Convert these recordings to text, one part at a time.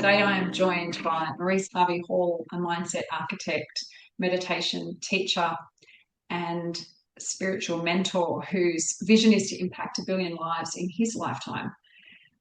Today I am joined by Maurice Harvey-Hall, a mindset architect, meditation teacher, and spiritual mentor whose vision is to impact 1 billion lives in his lifetime.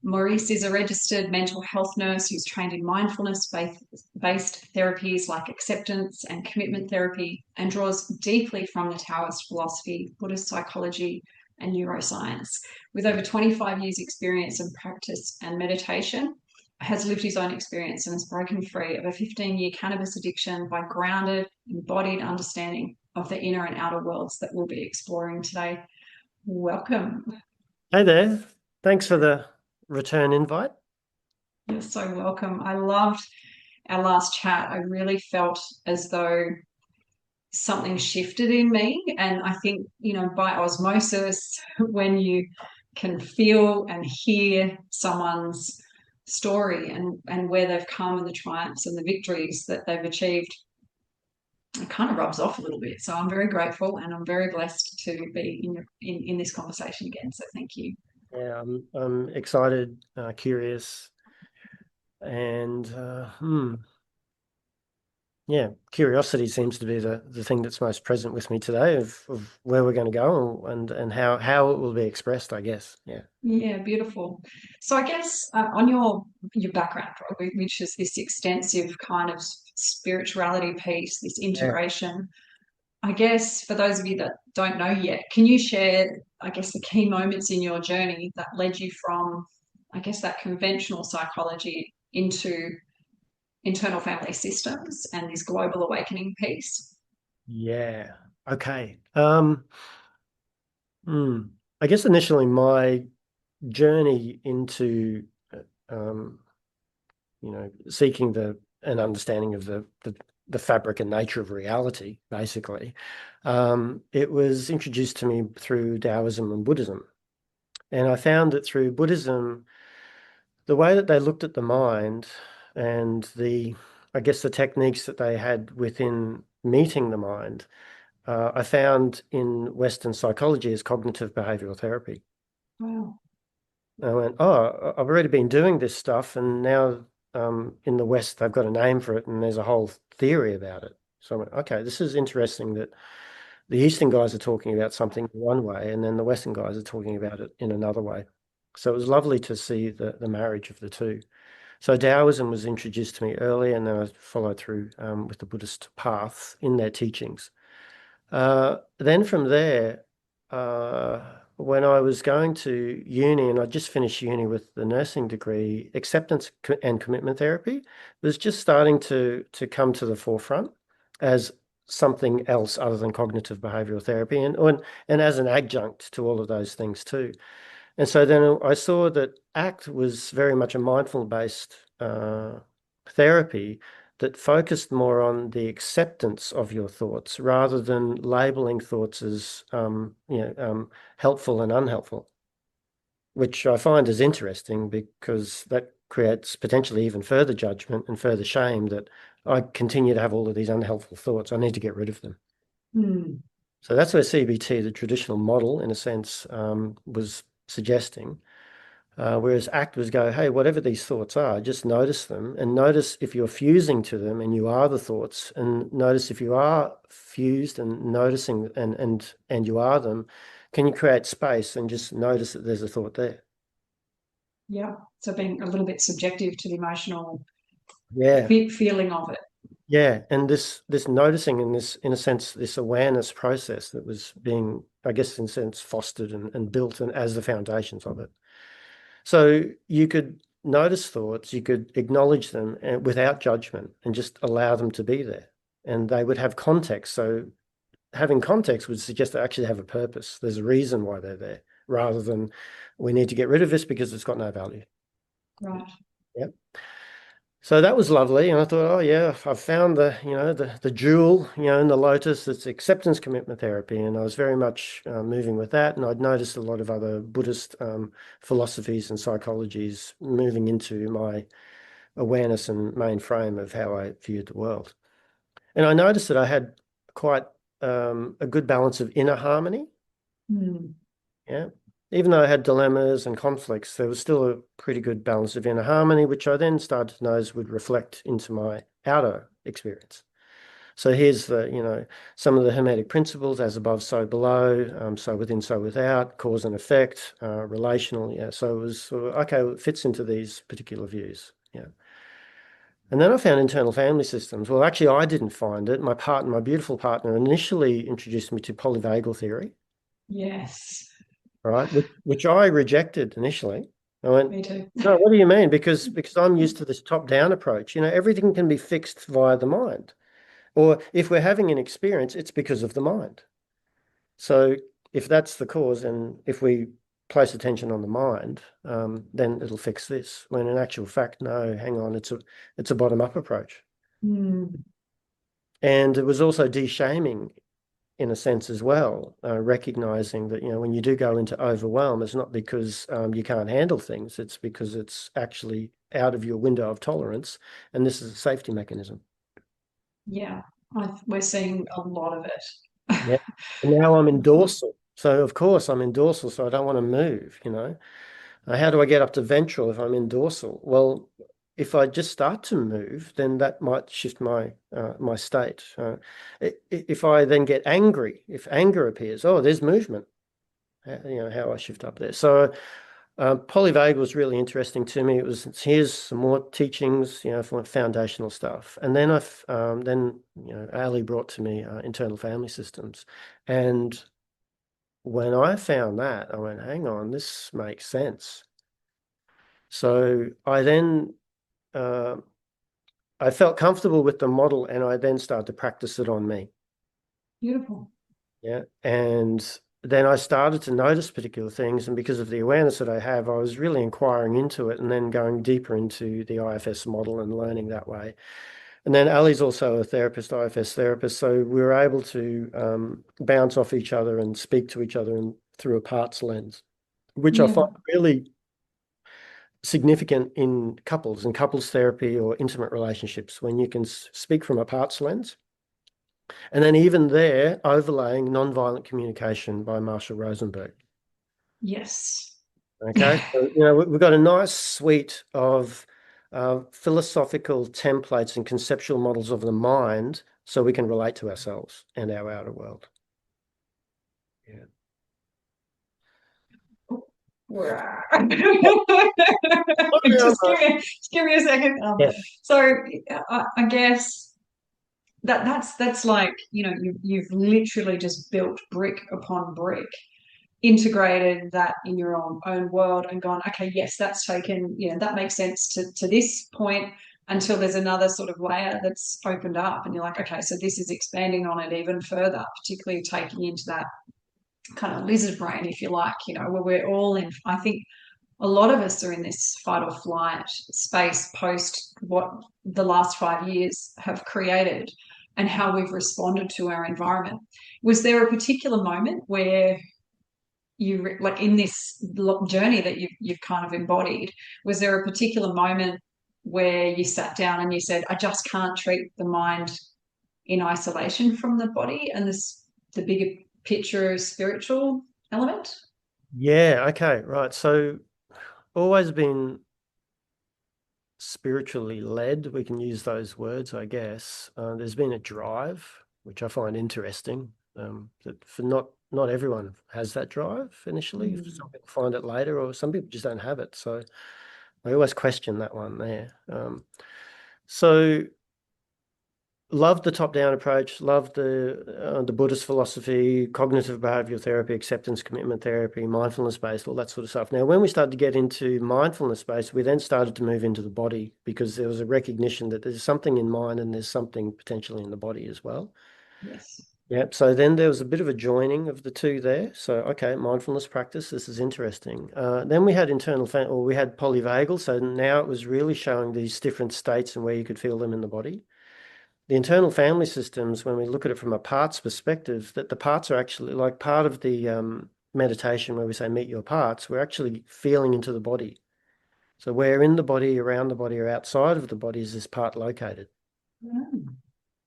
Maurice is a registered mental health nurse who's trained in mindfulness-based therapies like acceptance and commitment therapy, and draws deeply from the Taoist philosophy, Buddhist psychology, and neuroscience. With over 25 years experience in practice and meditation, has lived his own experience and has broken free of a 15-year cannabis addiction by grounded, embodied understanding of the inner and outer worlds that we'll be exploring today. Welcome. Hey there. Thanks for the return invite. You're so welcome. I loved our last chat. I really felt as though something shifted in me. And I think, by osmosis, when you can feel and hear someone's story and where they've come and the triumphs and the victories that they've achieved, it kind of rubs off a little bit. So I'm very grateful and I'm very blessed to be in this conversation again. So thank you. Yeah, I'm excited, curious, and yeah, curiosity seems to be the thing that's most present with me today of where we're going to go and how it will be expressed, I guess. Yeah. Yeah, beautiful. So I guess on your background, which is this extensive kind of spirituality piece, this Yeah. integration, I guess for those of you that don't know yet, can you share, I guess, the key moments in your journey that led you from, I guess, that conventional psychology into internal family systems and this global awakening piece? Yeah. Okay. I guess initially my journey into um, seeking an understanding of the fabric and nature of reality, basically. It was introduced to me through Taoism and Buddhism. And I found that through Buddhism, the way that they looked at the mind and I guess the techniques that they had within meeting the mind, I found in Western psychology as cognitive behavioral therapy. Wow. I went, oh, I've already been doing this stuff, and now in the West they've got a name for it, and there's a whole theory about it. So I went, okay, this is interesting that the Eastern guys are talking about something one way, and then the Western guys are talking about it in another way. So it was lovely to see the marriage of the two. So Taoism was introduced to me early, and then I followed through with the Buddhist path in their teachings. Then from there, when I was going to uni, and I just finished uni with the nursing degree, acceptance and commitment therapy was just starting to come to the forefront as something else other than cognitive behavioral therapy, and as an adjunct to all of those things too. And so then I saw that ACT was very much a mindful-based therapy that focused more on the acceptance of your thoughts rather than labeling thoughts as helpful and unhelpful, which I find is interesting because that creates potentially even further judgment and further shame that I continue to have all of these unhelpful thoughts. I need to get rid of them. Hmm. So that's where CBT, the traditional model, in a sense, was suggesting. Whereas ACT was go, hey, whatever these thoughts are, just notice them and notice if you're fusing to them and you are the thoughts, and notice if you are fused and noticing and you are them, can you create space and just notice that there's a thought there? Yeah. So being a little bit subjective to the emotional Yeah. feeling of it. Yeah. And this noticing and this, in a sense, this awareness process that was being, I guess, in a sense, fostered and built and as the foundations of it. So you could notice thoughts, you could acknowledge them without judgment and just allow them to be there. And they would have context. So having context would suggest they actually have a purpose. There's a reason why they're there, rather than we need to get rid of this because it's got no value. Right. Yep. So that was lovely. And I thought, oh yeah, I've found the jewel, in the lotus. It's acceptance commitment therapy. And I was very much moving with that. And I'd noticed a lot of other Buddhist philosophies and psychologies moving into my awareness and mainframe of how I viewed the world. And I noticed that I had quite a good balance of inner harmony. Hmm. Yeah. even though I had dilemmas and conflicts, there was still a pretty good balance of inner harmony, which I then started to notice would reflect into my outer experience. So here's some of the Hermetic principles: as above, so below, so within, so without, cause and effect, relational. Yeah. So it was sort of, okay, well, it fits into these particular views. Yeah. And then I found internal family systems. Well, actually, I didn't find it. My beautiful partner, initially introduced me to polyvagal theory, Yes, right? Which I rejected initially. I went, me too. no, what do you mean? Because I'm used to this top-down approach. Everything can be fixed via the mind. Or if we're having an experience, it's because of the mind. So if that's the cause, and if we place attention on the mind, then it'll fix this. When in actual fact, no, hang on, it's a bottom-up approach. Mm, And it was also de-shaming in a sense as well, recognizing that, when you do go into overwhelm, it's not because you can't handle things, it's because it's actually out of your window of tolerance. And this is a safety mechanism. yeah, we're seeing a lot of Yeah. it. And now I'm in dorsal. So of course I'm in dorsal, so I don't want to move. How do I get up to ventral if I'm in dorsal? Well, if I just start to move, then that might shift my state. If I then get angry, if anger appears, oh, there's movement. How I shift up there. So polyvagal was really interesting to me. Here's some more teachings, for foundational stuff, and then Ali brought to me internal family systems, and when I found that, I went, hang on, this makes sense. So uh, I felt comfortable with the model, and I then started to practice it on me. Beautiful. Yeah. And then I started to notice particular things. And because of the awareness that I have, I was really inquiring into it and then going deeper into the IFS model and learning that way. And then Ali's also a therapist, IFS therapist. So we were able to bounce off each other and speak to each other through a parts lens, which I Yeah. find really significant in couples and couples therapy or intimate relationships when you can speak from a parts lens. And then even there, overlaying nonviolent communication by Marshall Rosenberg. Yes. Okay, so we've got a nice suite of philosophical templates and conceptual models of the mind, so we can relate to ourselves and our outer world. Yeah. Wow. Yeah. Just give me a second. Yeah. So I guess that's like, you've literally just built brick upon brick, integrated that in your own world and gone, okay, yes, that's taken, that makes sense to this point, until there's another sort of layer that's opened up and you're like, okay, so this is expanding on it even further, particularly taking into that kind of lizard brain, if you like, where we're all in, I think a lot of us are in this fight or flight space post what the last 5 years have created and how we've responded to our environment. Was there a particular moment where you, like in this journey that you've kind of embodied, was there a particular moment where you sat down and you said, I just can't treat the mind in isolation from the body and the bigger picture spiritual element? Yeah, okay, right. So always been spiritually led. We can use those words, I guess. There's been a drive, which I find interesting. That for not everyone has that drive initially. Some people find it later, or some people just don't have it. So I always question that one there. So loved the top-down approach, loved the Buddhist philosophy, cognitive behavioral therapy, acceptance commitment therapy, mindfulness-based, all that sort of stuff. Now, when we started to get into mindfulness-based, we then started to move into the body because there was a recognition that there's something in mind and there's something potentially in the body as well. Yes. Yeah, so then there was a bit of a joining of the two there. So, okay, mindfulness practice, this is interesting. Then we had or we had polyvagal. So now it was really showing these different states and where you could feel them in the body. The internal family systems, when we look at it from a parts perspective, that the parts are actually like part of the meditation where we say meet your parts, we're actually feeling into the body. So where in the body, around the body, or outside of the body is this part located? Mm.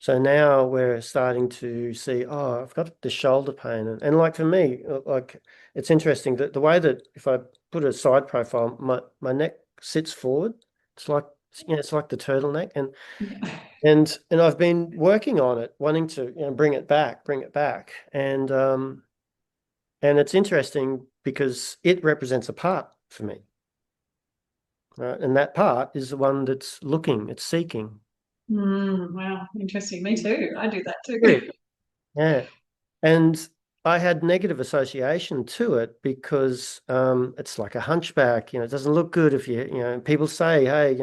So now we're starting to see, oh, I've got the shoulder pain. And like for me, like it's interesting that the way that if I put a side profile, my neck sits forward. It's like, it's like the turtleneck. Yeah. And I've been working on it, wanting to, bring it back, bring it back. And it's interesting because it represents a part for me. Right? And that part is the one that's looking, it's seeking. Wow, interesting. Me too. I do that too. Good. Yeah. And I had negative association to it because it's like a hunchback. It doesn't look good if people say, hey,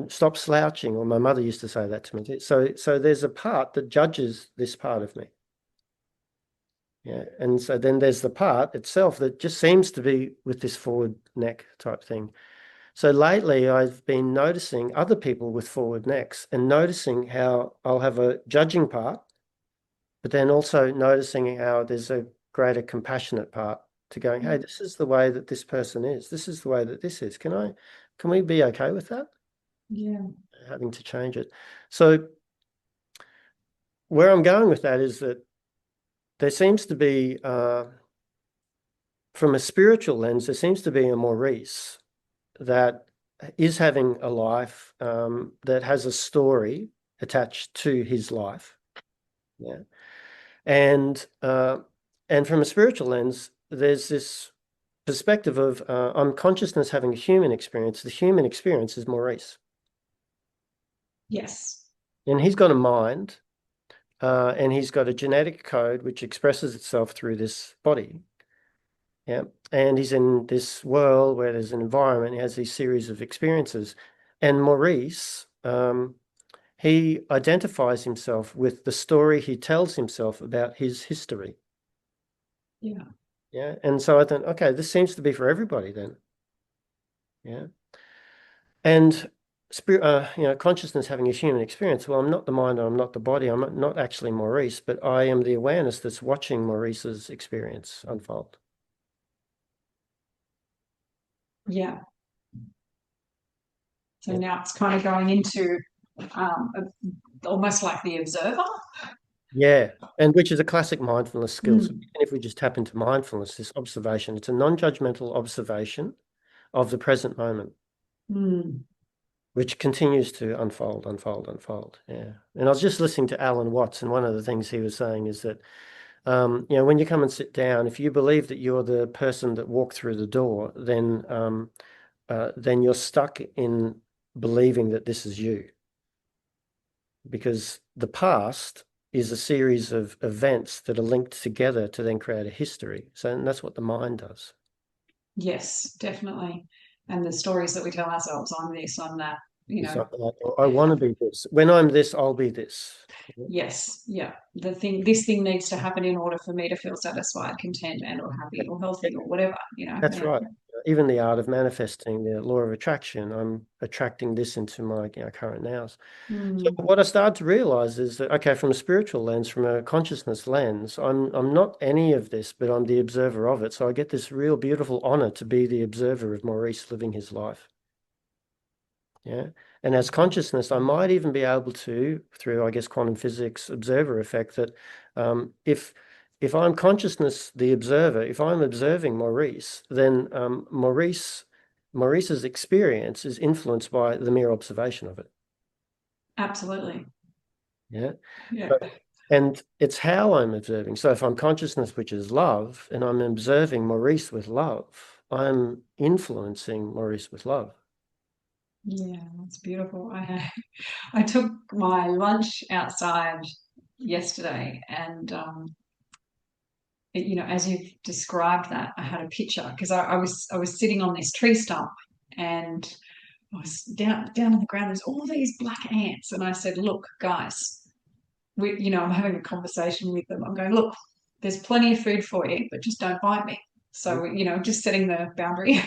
stop slouching. Or my mother used to say that to me too. So there's a part that judges this part of me. Yeah. And so then there's the part itself that just seems to be with this forward neck type thing. So lately I've been noticing other people with forward necks and noticing how I'll have a judging part, but then also noticing how there's a greater compassionate part to going, hey, this is the way that this person is. This is the way that this is. Can we be okay with that? Yeah. Having to change it. So where I'm going with that is that there seems to be, from a spiritual lens, there seems to be a Maurice that is having a life that has a story attached to his life. Yeah. And from a spiritual lens, there's this perspective of I'm consciousness having a human experience. The human experience is Maurice. Yes. And he's got a mind and he's got a genetic code which expresses itself through this body. Yeah. And he's in this world where there's an environment, he has these series of experiences. And Maurice, he identifies himself with the story he tells himself about his history. Yeah. Yeah. And so I thought, okay, this seems to be for everybody then. Yeah. And spirit, consciousness having a human experience. Well, I'm not the mind, I'm not the body, I'm not actually Maurice, but I am the awareness that's watching Maurice's experience unfold. Yeah. So Yeah. now it's kind of going into almost like the observer. Yeah, and which is a classic mindfulness skill. So Mm. even if we just tap into mindfulness, this observation, it's a non-judgmental observation of the present moment, Mm. which continues to unfold, unfold, unfold. Yeah. And I was just listening to Alan Watts, and one of the things he was saying is that, when you come and sit down, if you believe that you're the person that walked through the door, then you're stuck in believing that this is you. Because the past is a series of events that are linked together to then create a history. So and that's what the mind does. Yes, definitely. And the stories that we tell ourselves, I'm this, I'm that, It's like, I want to be this. When I'm this, I'll be this. Yes, yeah. This thing needs to happen in order for me to feel satisfied, content, and or happy or healthy or whatever. That's Yeah. right. Even the art of manifesting, the law of attraction, I'm attracting this into my current nows. So Mm. what I started to realize is that, okay, from a spiritual lens, from a consciousness lens, I'm not any of this, but I'm the observer of it. So I get this real beautiful honor to be the observer of Maurice living his life. Yeah. And as consciousness, I might even be able to, through, I guess, quantum physics observer effect, that if I'm consciousness, the observer, if I'm observing Maurice, then Maurice's experience is influenced by the mere observation of it. Absolutely. Yeah. Yeah. And it's how I'm observing. So if I'm consciousness, which is love, and I'm observing Maurice with love, I'm influencing Maurice with love. Yeah, that's beautiful. I took my lunch outside yesterday, and as you've described that, I had a picture because I was sitting on this tree stump, and I was down on the ground. There's all these black ants, and I said, "Look, guys, I'm having a conversation with them. I'm going, look, there's plenty of food for you, but just don't bite me." So, just setting the boundary,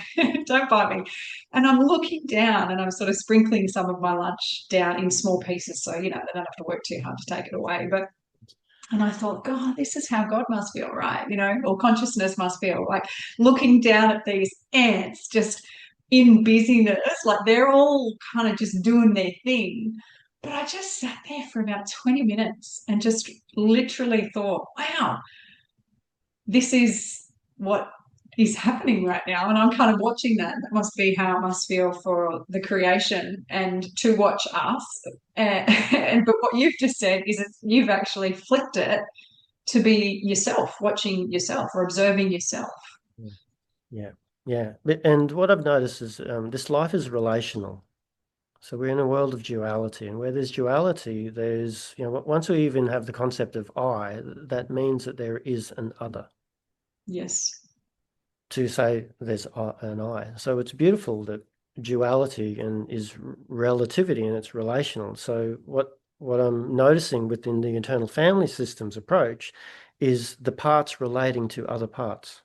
don't bite me. And I'm looking down and I'm sort of sprinkling some of my lunch down in small pieces. So, they don't have to work too hard to take it away. And I thought, God, this is how God must feel, right? Or consciousness must feel like looking down at these ants just in busyness, like they're all kind of just doing their thing. But I just sat there for about 20 minutes and just literally thought, wow, this is what is happening right now. And I'm kind of watching that. That must be how it must feel for the creation and to watch us. But what you've just said is you've actually flipped it to be yourself, watching yourself or observing yourself. Yeah, yeah. And what I've noticed is this life is relational. So we're in a world of duality, and where there's duality, there's, once we even have the concept of I, that means that there is an other. Yes. To say there's an I. So it's beautiful that duality is relativity and it's relational. So what I'm noticing within the internal family systems approach is the parts relating to other parts.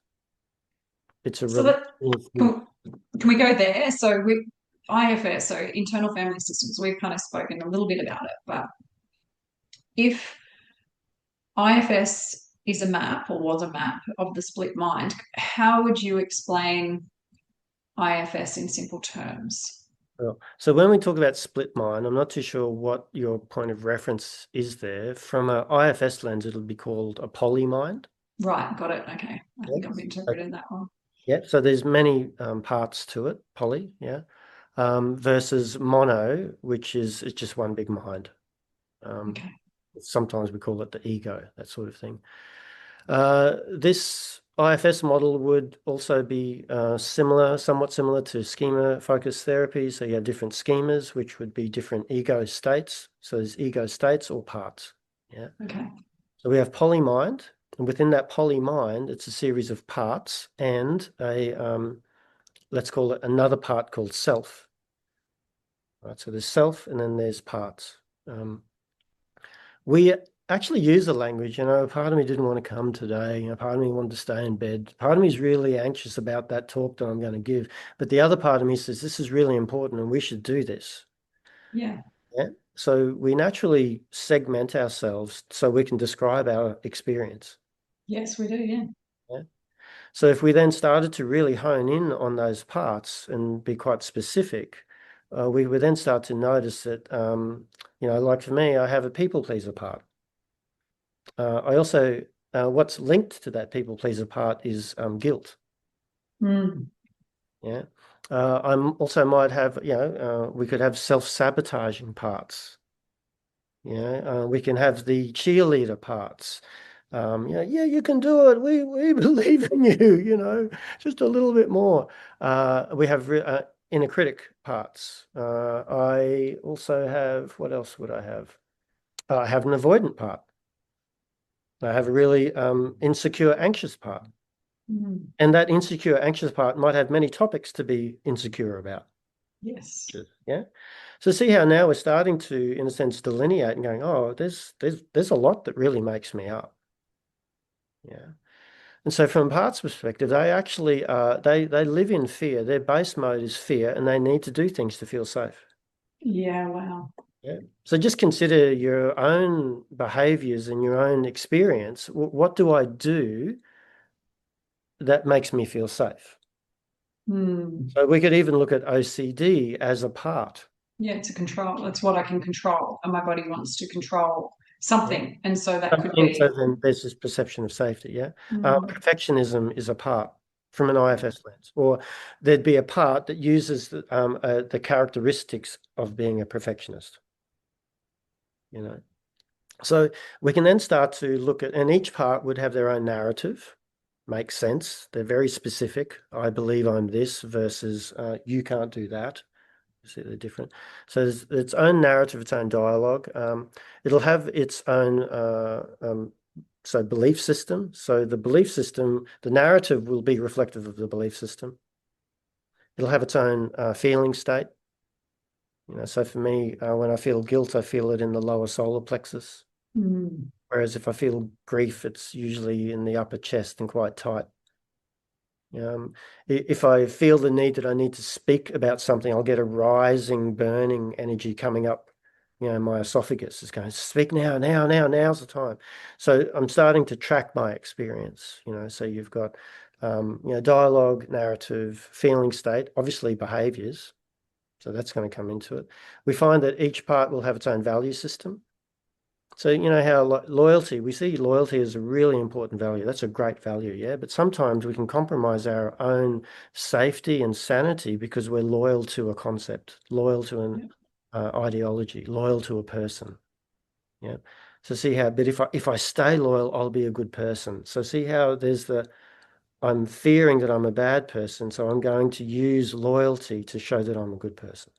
It's a So that relational. can we go there? So with IFS, so internal family systems, we've kind of spoken a little bit about it, but if IFS is a map or was a map of the split mind, how would you explain IFS in simple terms? So when we talk about split mind, I'm not too sure what your point of reference is there. From an IFS lens, it'll be called a poly mind. Right, got it. Okay. I think I've Yes. interpreted that one. Yeah, so there's many parts to it, poly, yeah, versus mono, which is it's just one big mind. Okay. Sometimes we call it the ego, that sort of thing. This IFS model would also be somewhat similar to schema-focused therapy. So you have different schemas, which would be different ego states. So there's ego states or parts. Yeah. Okay. So we have poly mind, and within that poly mind, it's a series of parts and let's call it another part called self. Right. So there's self, and then there's parts. We actually use the language, part of me didn't want to come today, part of me wanted to stay in bed. Part of me is really anxious about that talk that I'm going to give. But the other part of me says, this is really important and we should do this. Yeah. Yeah. So we naturally segment ourselves so we can describe our experience. Yes, we do. Yeah. Yeah. So if we then started to really hone in on those parts and be quite specific, we would then start to notice that, like for me, I have a people pleaser part. I also, what's linked to that people pleaser part is guilt. Mm. Yeah. I'm also might have, we could have self-sabotaging parts. Yeah. We can have the cheerleader parts. Yeah, you can do it. We believe in you, just a little bit more. We have inner critic parts. I also have, what else would I have? I have an avoidant part. I have a really insecure, anxious part. Mm. And that insecure, anxious part might have many topics to be insecure about. Yes. Yeah. So see how now we're starting to, in a sense, delineate and going, oh, there's a lot that really makes me up. Yeah. And so from parts perspective, they actually they live in fear. Their base mode is fear, and they need to do things to feel safe. Yeah. Wow. Yeah. So just consider your own behaviors and your own experience. What do I do that makes me feel safe? Mm. So we could even look at OCD as a part. Yeah, it's a control. It's what I can control, and my body wants to control Yeah. something, and so that could Something, so be. then there's this perception of safety. Yeah. Mm. Perfectionism is a part from an IFS lens, or there'd be a part that uses the characteristics of being a perfectionist. So we can then start to look at, and each part would have their own narrative. Makes sense. They're very specific. I believe I'm this versus you can't do that. See, they're different. So there's its own narrative, its own dialogue. It'll have its own belief system. So the belief system, the narrative will be reflective of the belief system. It'll have its own feeling state. So for me, when I feel guilt, I feel it in the lower solar plexus. Mm. Whereas if I feel grief, it's usually in the upper chest and quite tight. If I feel the need that I need to speak about something, I'll get a rising, burning energy coming up. My esophagus is going, speak now's the time. So I'm starting to track my experience, so you've got, dialogue, narrative, feeling state, obviously behaviors. So that's going to come into it. We find that each part will have its own value system. So you know how loyalty, we see loyalty as a really important value. That's a great value, yeah. But sometimes we can compromise our own safety and sanity because we're loyal to a concept, loyal to an ideology, loyal to a person. Yeah. So see how, but if I stay loyal, I'll be a good person. So see how I'm fearing that I'm a bad person, so I'm going to use loyalty to show that I'm a good person.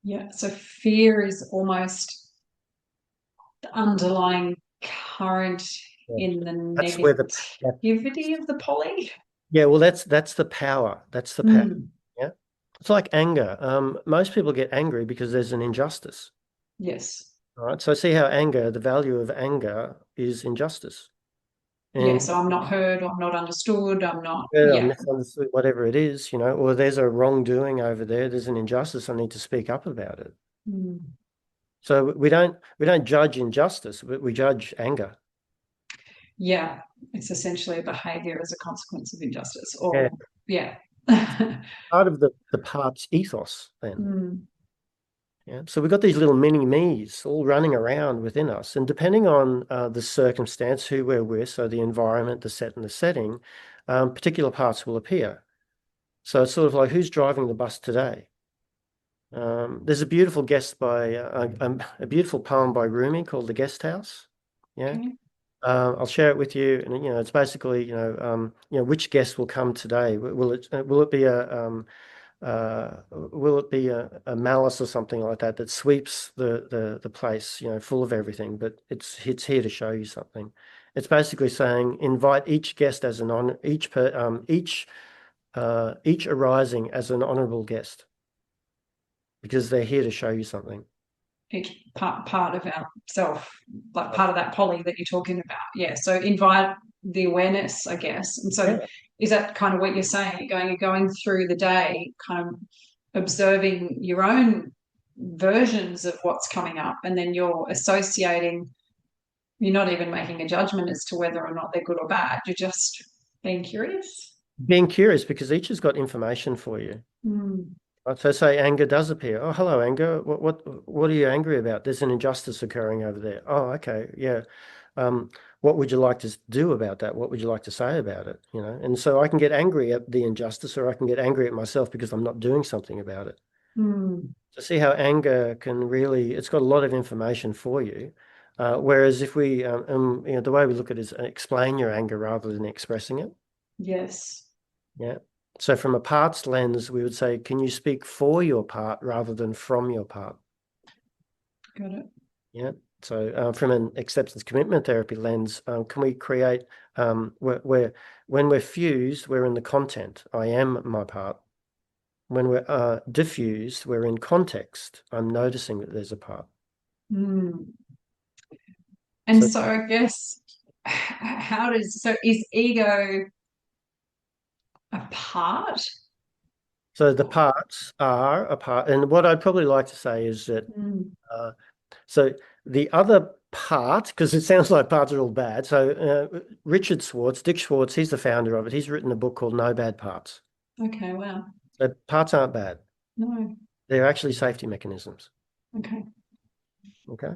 Yeah. So fear is almost the underlying current Yeah. in the That's where negativity of the poly. yeah, well, that's the power. That's the power. Mm. Yeah. It's like anger. Most people get angry because there's an injustice. Yes. All right. So see how the value of anger is injustice. Yeah. And So I'm not heard, I'm not understood, I'm not, I'm yeah. misunderstood, whatever it is, or there's a wrongdoing over there, there's an injustice, I need to speak up about it. Mm. So we don't judge injustice, but we judge anger. Yeah. It's essentially a behavior as a consequence of injustice Yeah. or, yeah. Part of the part's ethos then. Mm. Yeah. So we've got these little mini me's all running around within us. And depending on the circumstance, who we're with, so the environment, the set and the setting, particular parts will appear. So it's sort of like who's driving the bus today? There's a beautiful a beautiful poem by Rumi called The Guest House. Yeah. Okay. I'll share it with you. And, it's basically, which guest will come today? Will it be a malice or something like that that sweeps the place, full of everything, but it's here to show you something. It's basically saying invite each guest as an honor, each arising as an honorable guest because they're here to show you something. Each part of ourself, like part of that poly that you're talking about. Yeah. So invite the awareness, I guess. And so Yeah. is that kind of what you're saying? You're going through the day, kind of observing your own versions of what's coming up, and then you're associating, you're not even making a judgment as to whether or not they're good or bad. You're just being curious. Being curious because each has got information for you. Mm. Right, so say anger does appear. Oh, hello, anger. What are you angry about? There's an injustice occurring over there. Oh, okay, yeah. What would you like to do about that? What would you like to say about it? And so I can get angry at the injustice, or I can get angry at myself because I'm not doing something about it. Mm. So see how anger can really, it's got a lot of information for you. Whereas if we, the way we look at it is explain your anger rather than expressing it. Yes. Yeah. So from a parts lens, we would say, can you speak for your part rather than from your part? Got it. Yeah. So from an acceptance commitment therapy lens, can we create where when we're fused, we're in the content. I am my part. When we're diffused, we're in context. I'm noticing that there's a part. Mm. And So so I guess is ego a part? so the parts are a part, and what I'd probably like to say is that Mm. so the other part, because it sounds like parts are all bad. So Dick Schwartz, he's the founder of it. He's written a book called No Bad Parts. Okay, wow. So parts aren't bad. No. They're actually safety mechanisms. Okay. Okay.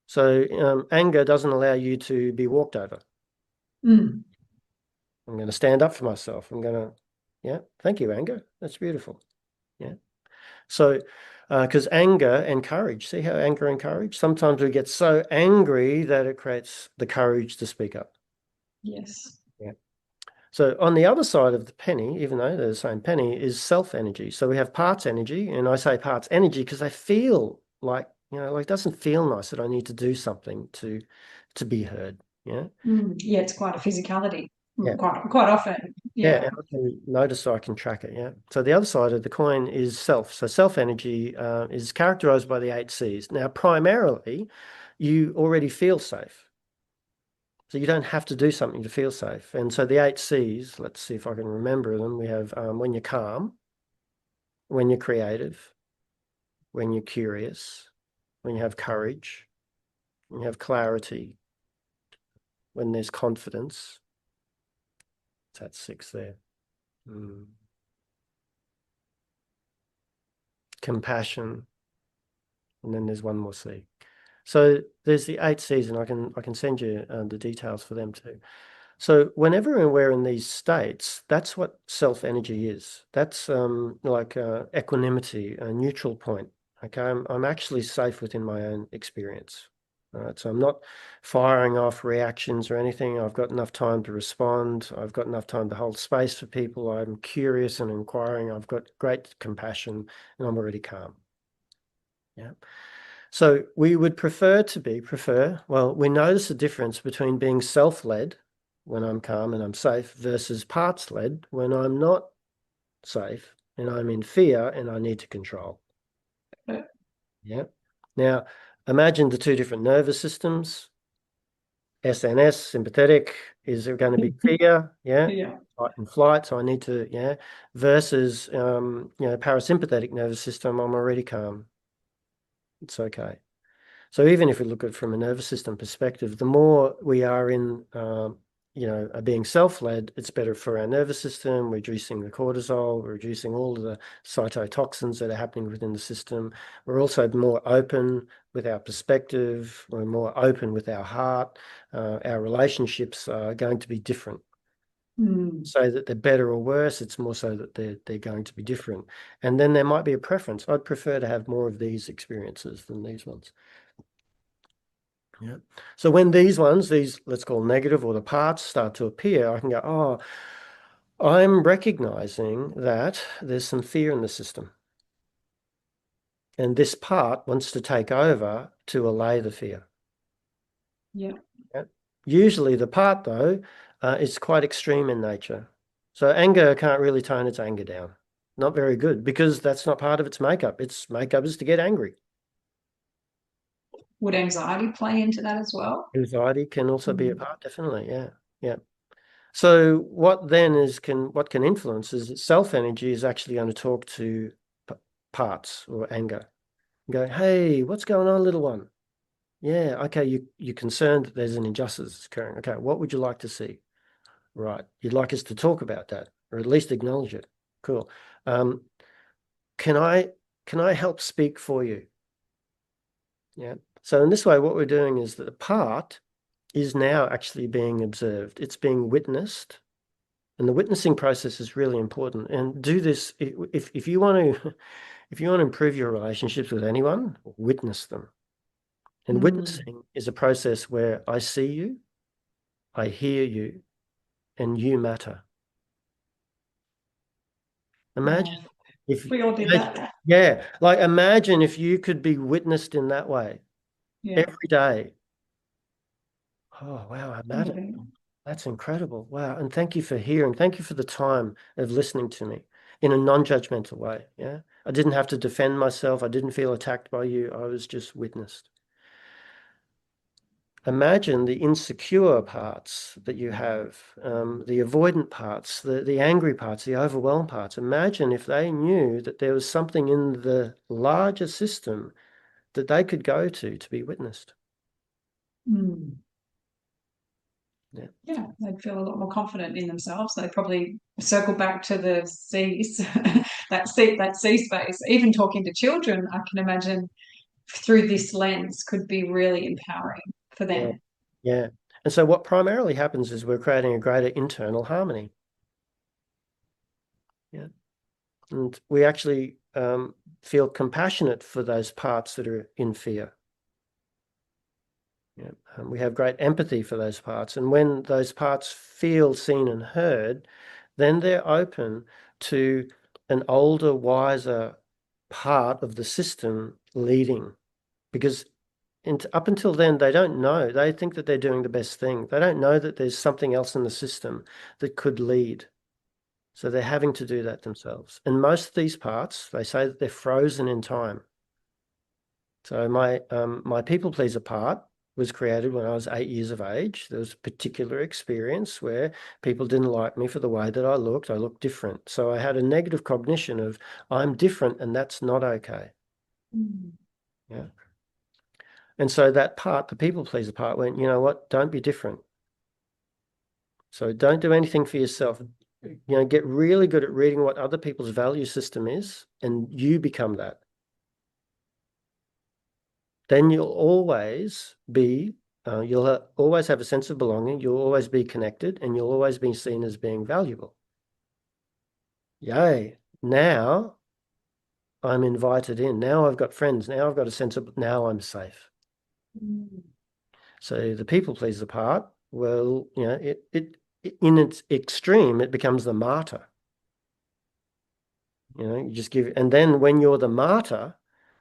So anger doesn't allow you to be walked over. Mm. I'm going to stand up for myself. Yeah, thank you, anger. That's beautiful. Yeah. So, because anger and courage, see how anger and courage, sometimes we get so angry that it creates the courage to speak up. Yes. Yeah. So on the other side of the penny, even though they're the same penny, is self energy. So we have parts energy, and I say parts energy because they feel like, like it doesn't feel nice that I need to do something to be heard. Yeah. Mm. Yeah, it's quite a physicality. Yeah. Quite often. Yeah, Yeah. and I can notice so I can track it. Yeah. So the other side of the coin is self. So self energy is characterized by the 8 C's. Now, primarily, you already feel safe. So you don't have to do something to feel safe. And so the 8 C's, let's see if I can remember them. We have when you're calm, when you're creative, when you're curious, when you have courage, when you have clarity, when there's confidence. That's 6 there. Mm. compassion, and then there's one more C. So there's the 8 C's, and I can send you the details for them too. So whenever we're in these states, that's what self-energy is. That's like equanimity, a neutral point. Okay, I'm actually safe within my own experience. All right, so I'm not firing off reactions or anything. I've got enough time to respond. I've got enough time to hold space for people. I'm curious and inquiring. I've got great compassion, and I'm already calm. Yeah. So we would well, we notice the difference between being self-led when I'm calm and I'm safe versus parts-led when I'm not safe and I'm in fear and I need to control. Yeah. Now, imagine the two different nervous systems. SNS, sympathetic, is there going to be fear? Yeah. Yeah. Fight and flight, so I need to, yeah, versus, parasympathetic nervous system, I'm already calm. It's okay. So even if we look at it from a nervous system perspective, the more we are in, being self-led, it's better for our nervous system, reducing the cortisol, reducing all of the cytotoxins that are happening within the system. We're also more open with our perspective. We're more open with our heart. Our relationships are going to be different. Say that they're better or worse, it's more so that they're going to be different. And then there might be a preference. I'd prefer to have more of these experiences than these ones. Yeah. So when these let's call negative or the parts start to appear, I can go, oh, I'm recognizing that there's some fear in the system. And this part wants to take over to allay the fear. Yeah. Yeah. Usually the part, though, is quite extreme in nature. So anger can't really tone its anger down. Not very good, because that's not part of its makeup. Its makeup is to get angry. Would anxiety play into that as well? Anxiety can also be a part, definitely. Yeah. Yeah. So what then what can influence is that self-energy is actually going to talk to parts or anger. Go, hey, what's going on, little one? Yeah, okay, you're concerned that there's an injustice occurring. Okay, what would you like to see? Right, you'd like us to talk about that, or at least acknowledge it. Cool. Can I help speak for you? Yeah. So in this way, what we're doing is that the part is now actually being observed. It's being witnessed. And the witnessing process is really important. And do this if you want to if you want to improve your relationships with anyone, witness them. And witnessing is a process where I see you, I hear you, and you matter. Imagine if we all did that. Yeah, like imagine if you could be witnessed in that way every day. Oh wow, I matter. That's incredible. Wow. And thank you for hearing. Thank you for the time of listening to me in a non-judgmental way. Yeah. I didn't have to defend myself. I didn't feel attacked by you. I was just witnessed. Imagine the insecure parts that you have, the avoidant parts, the angry parts, the overwhelmed parts. Imagine if they knew that there was something in the larger system that they could go to be witnessed. Yeah, they'd feel a lot more confident in themselves. They'd probably circle back to the C's, that C space. Even talking to children, I can imagine through this lens could be really empowering for them. Yeah. And so what primarily happens is we're creating a greater internal harmony. Yeah. And we actually feel compassionate for those parts that are in fear. Yeah. We have great empathy for those parts. And when those parts feel seen and heard, then they're open to an older, wiser part of the system leading. Because up until then, they don't know. They think that they're doing the best thing. They don't know that there's something else in the system that could lead. So they're having to do that themselves. And most of these parts, they say that they're frozen in time. So my people pleaser part was created when I was 8 years of age. There was a particular experience where people didn't like me for the way that I looked. I looked different. So I had a negative cognition of I'm different and that's not okay. Yeah. And so that part, the people pleaser part, went, you know what? Don't be different. So don't do anything for yourself. Get really good at reading what other people's value system is, and you become that. then you'll always be, always have a sense of belonging, you'll always be connected, and you'll always be seen as being valuable. Yay. Now I'm invited in. Now I've got friends. Now I've got a sense of, now I'm safe. Mm. So the people pleaser part, well, it in its extreme, it becomes the martyr. You just give, and then when you're the martyr,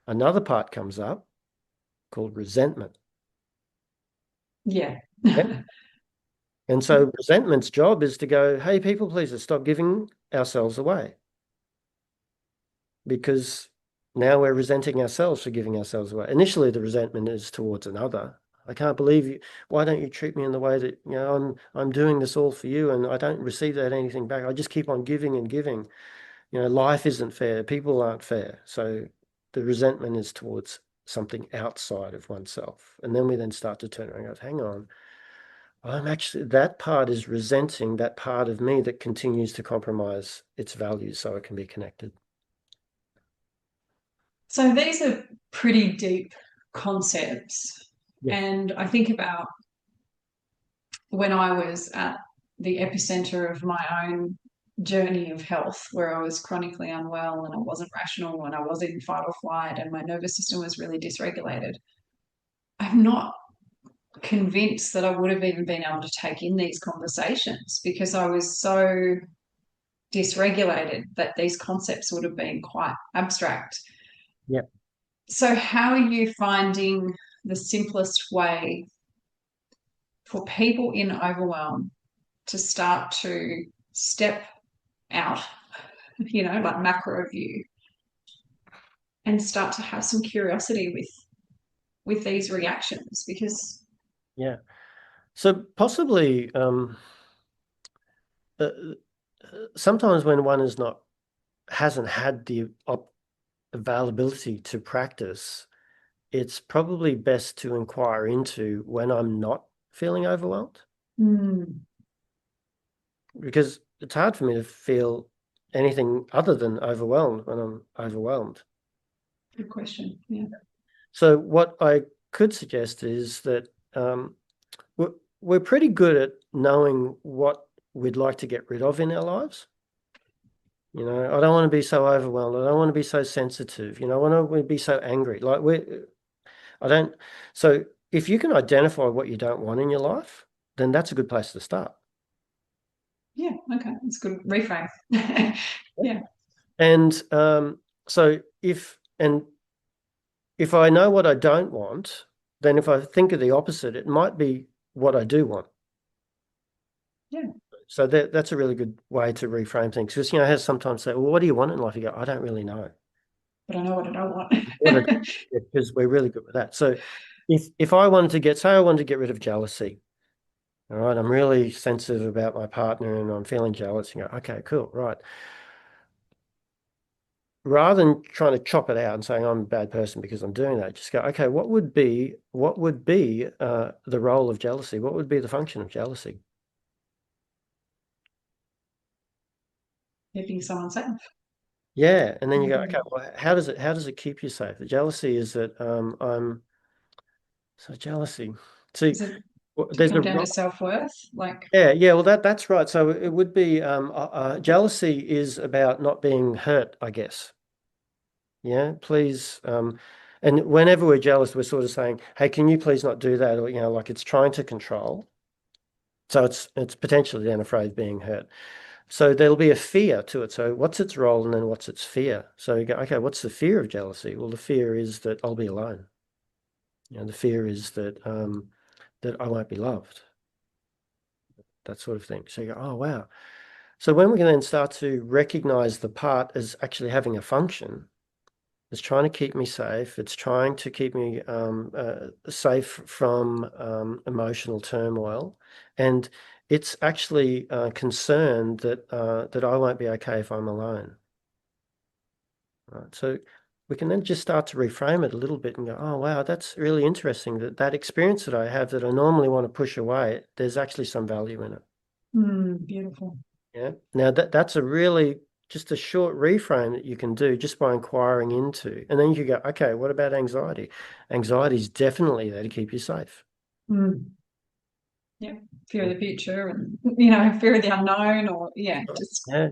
another part comes up called resentment. Yeah. Yep. And so resentment's job is to go, hey, people pleaser, stop giving ourselves away. Because now we're resenting ourselves for giving ourselves away. Initially, the resentment is towards another. I can't believe you. Why don't you treat me in the way that, I'm doing this all for you and I don't receive that anything back. I just keep on giving and giving. Life isn't fair. People aren't fair. So the resentment is towards something outside of oneself. And then we then start to turn around and go, hang on, that part is resenting that part of me that continues to compromise its values so it can be connected. So these are pretty deep concepts. Yeah. And I think about when I was at the epicenter of my own journey of health, where I was chronically unwell and I wasn't rational and I was in fight or flight and my nervous system was really dysregulated. I'm not convinced that I would have even been able to take in these conversations because I was so dysregulated that these concepts would have been quite abstract. Yeah. So, how are you finding the simplest way for people in overwhelm to start to step out, like macro view, and start to have some curiosity with these reactions? Because Yeah. So possibly sometimes when one hasn't had the availability to practice, it's probably best to inquire into when I'm not feeling overwhelmed. Because it's hard for me to feel anything other than overwhelmed when I'm overwhelmed. Good question. Yeah. So what I could suggest is that we're pretty good at knowing what we'd like to get rid of in our lives. I don't want to be so overwhelmed. I don't want to be so sensitive. I want to be so angry. So if you can identify what you don't want in your life, then that's a good place to start. Yeah. Okay. That's good reframe. Yeah. And so if I know what I don't want, then if I think of the opposite, it might be what I do want. Yeah. So that's a really good way to reframe things. Because, I have sometimes say, well, what do you want in life? You go, I don't really know. But I know what I don't want. Because we're really good with that. So if I wanted to say I wanted to get rid of jealousy, all right, I'm really sensitive about my partner and I'm feeling jealous. You go, okay, cool, right. Rather than trying to chop it out and saying I'm a bad person because I'm doing that, just go, okay, what would be the role of jealousy? What would be the function of jealousy? Keeping someone safe. Yeah, and then you go, okay, well, how does it keep you safe? The jealousy is that jealousy. See, Is it to there's come down to self-worth? yeah, well that's right. So it would be jealousy is about not being hurt, I guess. Yeah, please. And whenever we're jealous, we're sort of saying, hey, can you please not do that? Or, like it's trying to control. So it's potentially then afraid of being hurt. So there'll be a fear to it. So what's its role and then what's its fear? So you go, okay, what's the fear of jealousy? Well, the fear is that I'll be alone. The fear is that that I won't be loved. That sort of thing. So you go, oh wow. So when we can then start to recognize the part as actually having a function, it's trying to keep me safe. It's trying to keep me safe from emotional turmoil, and it's actually concerned that that I won't be okay if I'm alone. Right. So we can then just start to reframe it a little bit and go, oh wow, that's really interesting. That experience that I have that I normally want to push away, there's actually some value in it. Beautiful. Yeah. Now that's a really just a short reframe that you can do just by inquiring into. And then you go, okay, what about anxiety? Anxiety is definitely there to keep you safe. Mm. Yeah. Fear of Yeah. the future and, fear of the unknown or, yeah, just. Yeah,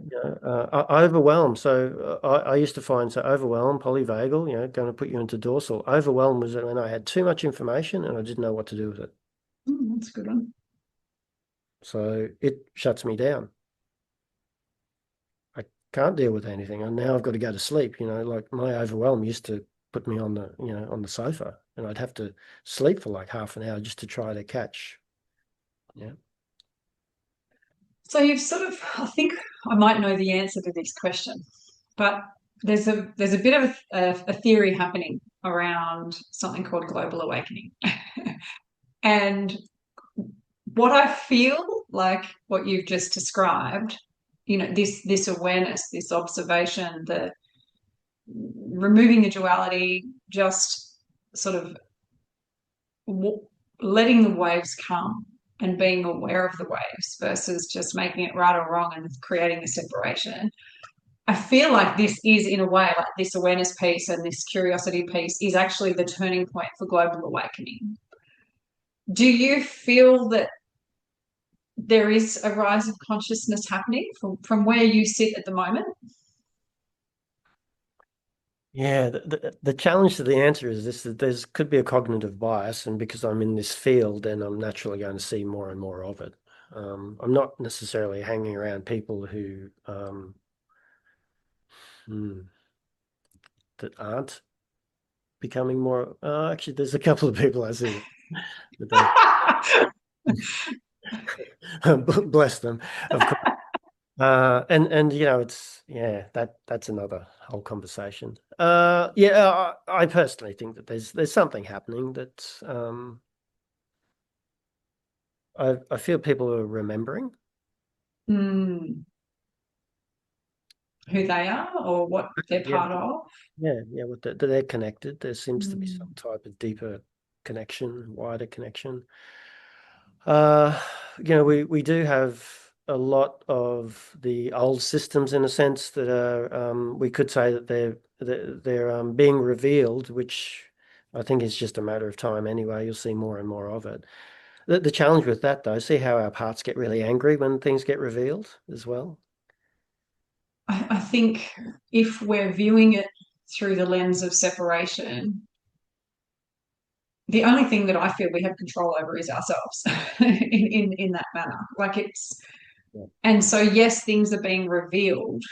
overwhelm. So I used to find so overwhelm, polyvagal, going to put you into dorsal. Overwhelm was when I had too much information and I didn't know what to do with it. That's a good one. So it shuts me down. I can't deal with anything, and now I've got to go to sleep. Like my overwhelm used to put me on the sofa, and I'd have to sleep for like half an hour just to try to catch. Yeah. So you've sort of, I think I might know the answer to this question, but there's a bit of a theory happening around something called global awakening. And what I feel like what you've just described, this awareness, this observation, the removing the duality, just sort of letting the waves come and being aware of the waves versus just making it right or wrong and creating a separation. I feel like this is, in a way, like this awareness piece and this curiosity piece is actually the turning point for global awakening. Do you feel that there is a rise of consciousness happening from where you sit at the moment? Yeah, the challenge to the answer is this, that there's could be a cognitive bias, and because I'm in this field, then I'm naturally going to see more and more of it. I'm not necessarily hanging around people who hmm, that aren't becoming more. Actually, there's a couple of people I see that don't. Bless them, of course. And it's that's another whole conversation. I personally think that there's something happening that I feel people are remembering. Mm, who they are or what they're Yeah, part of. what they're connected. There seems to be some Mm. type of deeper connection, wider connection. Uh, we do have a lot of the old systems in a sense that are we could say that they're being revealed, which I think is just a matter of time anyway. You'll see more and more of it. The challenge with that though, see how our parts get really angry when things get revealed as well. I think if we're viewing it through the lens of separation, the only thing that I feel we have control over is ourselves in that manner. Like it's, Yeah. and so yes, things are being revealed,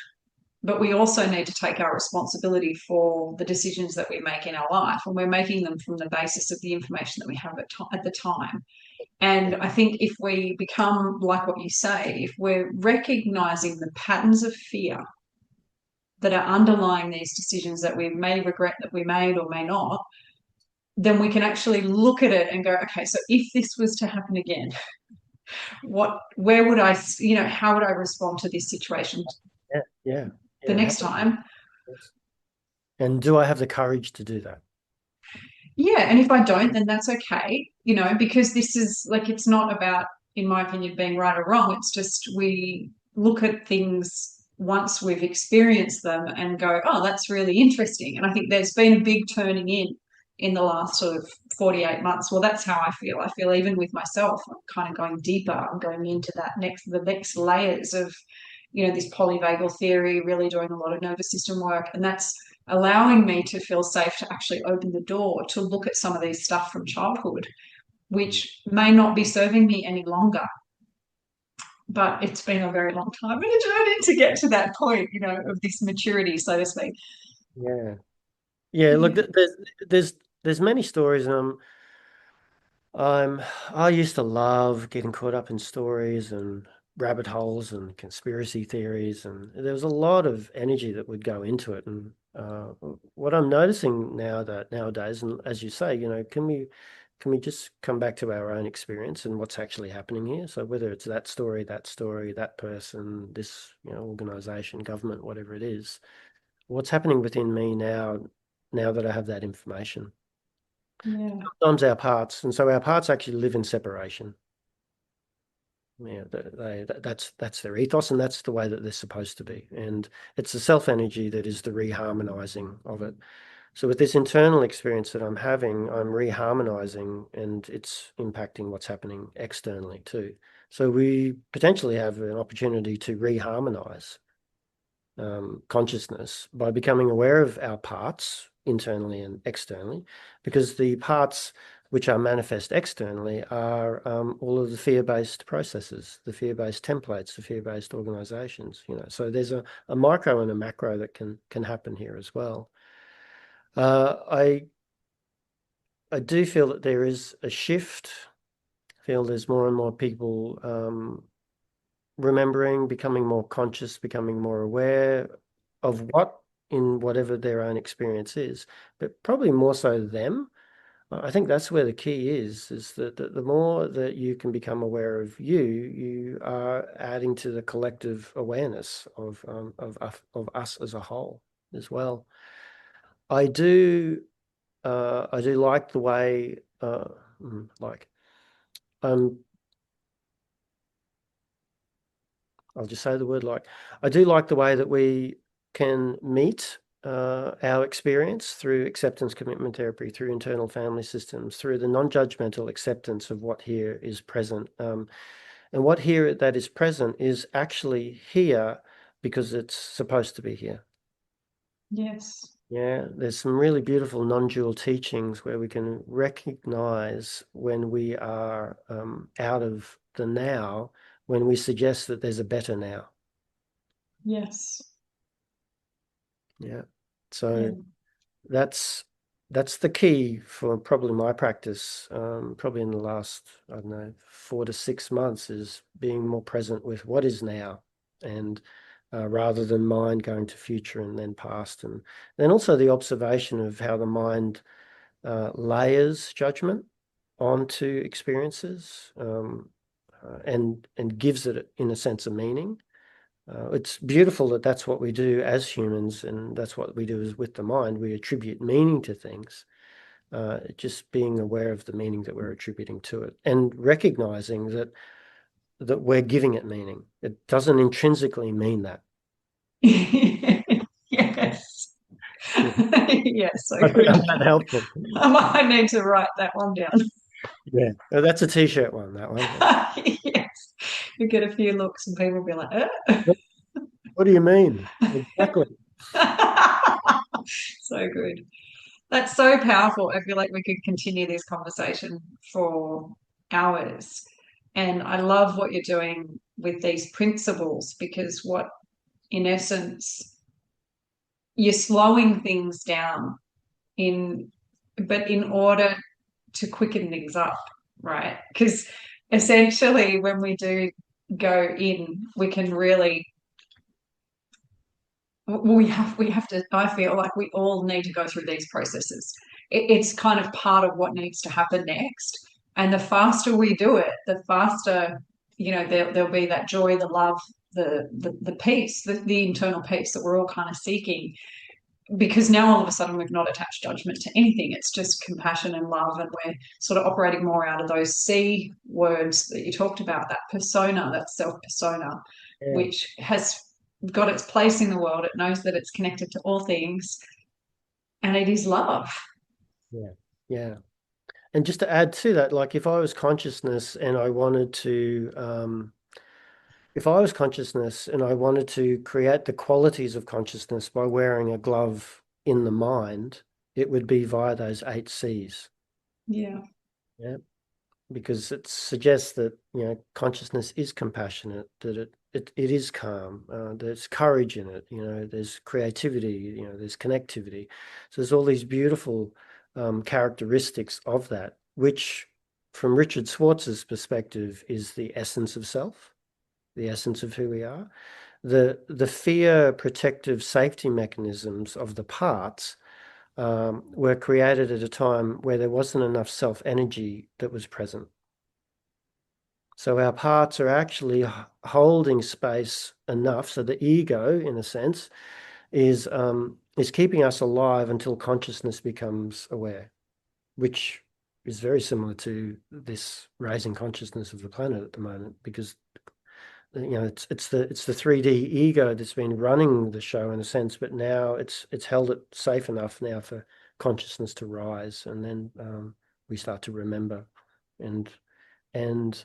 but we also need to take our responsibility for the decisions that we make in our life, and we're making them from the basis of the information that we have at the time. And I think if we become like what you say, if we're recognizing the patterns of fear that are underlying these decisions that we may regret that we made or may not, then we can actually look at it and go, okay, so if this was to happen again, where would I, how would I respond to this situation Yeah, yeah, the yeah. next time? And do I have the courage to do that? Yeah, and if I don't, then that's okay, because this is like, it's not about, in my opinion, being right or wrong. It's just we look at things once we've experienced them and go, oh, that's really interesting. And I think there's been a big turning in the last sort of 48 months. Well, that's how I feel. I feel even with myself, I'm kind of going deeper. I'm going into the next layers of, this polyvagal theory, really doing a lot of nervous system work. And that's allowing me to feel safe to actually open the door to look at some of these stuff from childhood, which may not be serving me any longer. But it's been a very long time in a journey to get to that point, of this maturity, so to speak. Yeah. Yeah, look, Yeah. there's many stories, and I used to love getting caught up in stories and rabbit holes and conspiracy theories, and there was a lot of energy that would go into it. And what I'm noticing nowadays, and as you say, can we just come back to our own experience and what's actually happening here? So whether it's that story, that person, this, organization, government, whatever it is, what's happening within me now that I have that information? Yeah. Sometimes our parts, and so our parts actually live in separation. Yeah, that's their ethos, and that's the way that they're supposed to be. And it's the self energy that is the reharmonizing of it. So with this internal experience that I'm having, I'm reharmonizing, and it's impacting what's happening externally too. So we potentially have an opportunity to reharmonize consciousness by becoming aware of our parts internally and externally, because the parts which are manifest externally are all of the fear-based processes, the fear-based templates, the fear-based organizations, So there's a micro and a macro that can happen here as well. I do feel that there is a shift. I feel there's more and more people remembering, becoming more conscious, becoming more aware of what in whatever their own experience is, but probably more so them. I think that's where the key is that the more that you can become aware of you, you are adding to the collective awareness of us as a whole as well. I do like the way um I'll just say the word like. I do like the way that we can meet our experience through acceptance commitment therapy, through internal family systems, through the non-judgmental acceptance of what here is present. And what here that is present is actually here because it's supposed to be here. Yes. Yeah, there's some really beautiful non-dual teachings where we can recognize when we are out of the now, when we suggest that there's a better now. Yes. Yeah. So Yeah. that's the key for probably my practice, probably in the last, I don't know, 4 to 6 months, is being more present with what is now, and rather than mind going to future and then past. And then also the observation of how the mind layers judgment onto experiences, and gives it, in a sense, a meaning. It's beautiful that that's what we do as humans, and that's what we do is with the mind. We attribute meaning to things, just being aware of the meaning that we're attributing to it, and recognizing that we're giving it meaning. It doesn't intrinsically mean that. Yes. Yeah. Yes, so I good. found that helpful. I might need to write that one down. Yeah, that's a t-shirt one, that one. Yes. You get a few looks and people will be like, eh? What do you mean? Exactly. So good. That's so powerful. I feel like we could continue this conversation for hours. And I love what you're doing with these principles, because what, in essence, you're slowing things down but in order to quicken things up, right? Because essentially when we do go in, we can really, we have to, I feel like we all need to go through these processes. It's kind of part of what needs to happen next. And the faster we do it, the faster, there'll be that joy, the love, the peace, the internal peace that we're all kind of seeking, because now all of a sudden we've not attached judgment to anything. It's just compassion and love, and we're sort of operating more out of those C words that you talked about, that persona, that self persona, Yeah, which has got its place in the world. It knows that it's connected to all things, and it is love. yeah, yeah. And just to add to that, like if I was consciousness and I wanted to create the qualities of consciousness by wearing a glove in the mind, it would be via those 8 C's. Yeah. Yeah. Because it suggests that, consciousness is compassionate, that it is calm, there's courage in it, there's creativity, there's connectivity. So there's all these beautiful characteristics of that, which from Richard Schwartz's perspective is the essence of self, the essence of who we are. The fear protective safety mechanisms of the parts were created at a time where there wasn't enough self energy that was present. So our parts are actually holding space enough. So the ego, in a sense, is keeping us alive until consciousness becomes aware, which is very similar to this raising consciousness of the planet at the moment, because it's the 3D ego that's been running the show in a sense, but now it's held it safe enough now for consciousness to rise, and then we start to remember and and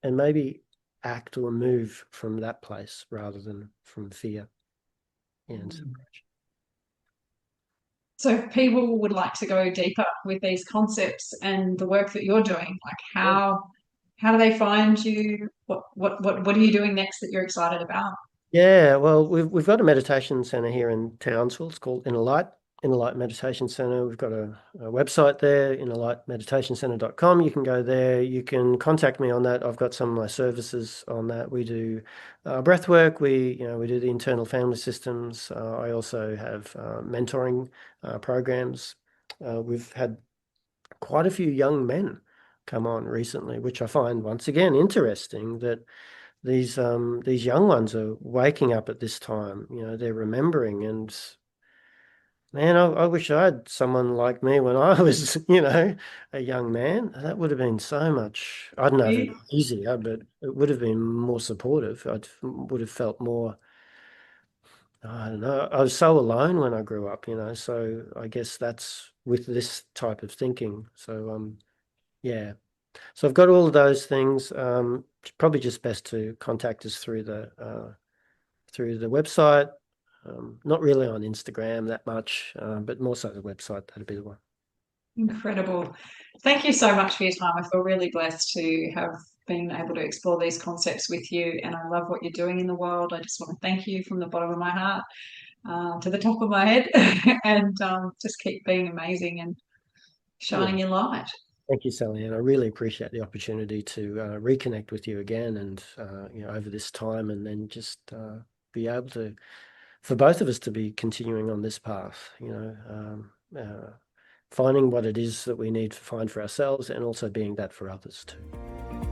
and maybe act or move from that place rather than from fear and separation. So if people would like to go deeper with these concepts and the work that you're doing, like how do they find you? What are you doing next that you're excited about? Yeah, well, we've got a meditation center here in Townsville. It's called Inner Light Meditation Center. We've got a website there, innerlightmeditationcenter.com. You can go there. You can contact me on that. I've got some of my services on that. We do breath work. We do the internal family systems. I also have mentoring programs. We've had quite a few young men come on recently, which I find once again interesting that these young ones are waking up at this time. They're remembering, and man, I wish I had someone like me when I was, a young man. That would have been so much. I don't know if it'd be easier, but it would have been more supportive. Would have felt more. I don't know. I was so alone when I grew up, so I guess that's with this type of thinking. So yeah. So I've got all of those things. Probably just best to contact us through the website. Not really on Instagram that much, but more so the website. That'd be the one. Incredible. Thank you so much for your time. I feel really blessed to have been able to explore these concepts with you, and I love what you're doing in the world. I just want to thank you from the bottom of my heart to the top of my head, and just keep being amazing and Yeah. shining your light. Thank you, Sally-Anne. I really appreciate the opportunity to reconnect with you again, and over this time, and then just be able to, for both of us, to be continuing on this path. Finding what it is that we need to find for ourselves, and also being that for others too.